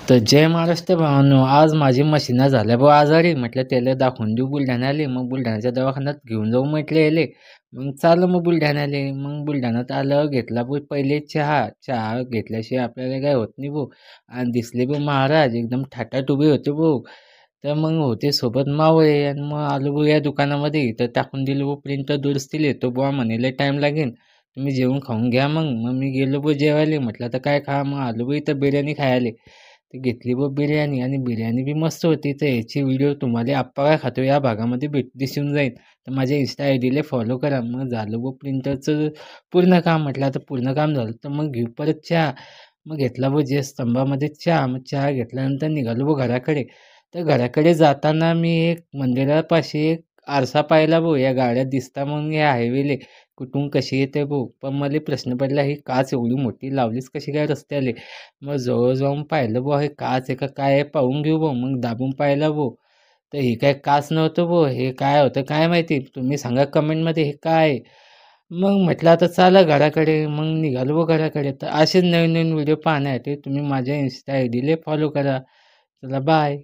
तर जय महाराष्ट्र भावांनो, आज माझी म्हशीना झाल्या बुवा आजारी. म्हटलं त्याला दाखवून देऊ बुलढाण्याला. मग बुलढाण्याच्या दवाखान्यात घेऊन जाऊ म्हटले याले. मग चाललो मग बुलढाण्याला. मग बुलढाण्यात आलं, घेतला भाऊ पहिले चहा. चहा घेतल्याशिवाय आपल्याला काय होत नाही भाऊ. आणि दिसले भाऊ महाराज एकदम थाटात उभे होते भाऊ. तर मग होते सोबत मावळे आणि मग आलो भाऊ या दुकानामध्ये. तर टाकून दिलं भाऊ प्रिंटर दुरुस्तीला येतो बुवा म्हणे लय टाईम लागेल. तुम्ही जेवून खाऊन घ्या मग. मग मी गेलो भाऊ जेवायला. म्हटलं आता काय खा. मग आलो भाऊ इथं बिर्याणी खायला. ते घेतली व बिर्याणी आणि बिर्याणी बी मस्त होती. तर याची व्हिडिओ तुम्हाला आप्पा काय खातो या भागामध्ये दिसून जाईल. तर माझ्या इन्स्टा आय डीला फॉलो करा. मग झालं व प्रिंटरचं पूर्ण काम. म्हटलं आता पूर्ण काम झालं तर मग घेऊ परत चहा. मग घेतला व जे स्तंभामध्ये चहा. मग चहा घेतल्यानंतर निघालो व घराकडे. तर घराकडे जाताना मी एक मंदिरापाशी एक आरसा पाहिला भाऊ. या गाड्या दिसता मग या हायवेले कुठून कशी येते भाऊ. पण मला प्रश्न पडला ही काच एवढी मोठी लावलीच कशी काय रस्त्याला. मग जवळ जाऊन पाहिलं बुवा हे काच आहे का काय आहे पाहून घेऊ बुवा. मग दाबून पाहिलं बुवा. तर हे काय काच नव्हतं बुवा. हे काय होतं काय माहिती. तुम्ही सांगा कमेंटमध्ये हे काय आहे? मग म्हटलं आता चला घराकडे. मग निघालो बुवा घराकडे. तर असेच नवीन नवीन व्हिडिओ पाहण्यासाठी तुम्ही माझ्या इन्स्टा आय डीला फॉलो करा. चला बाय.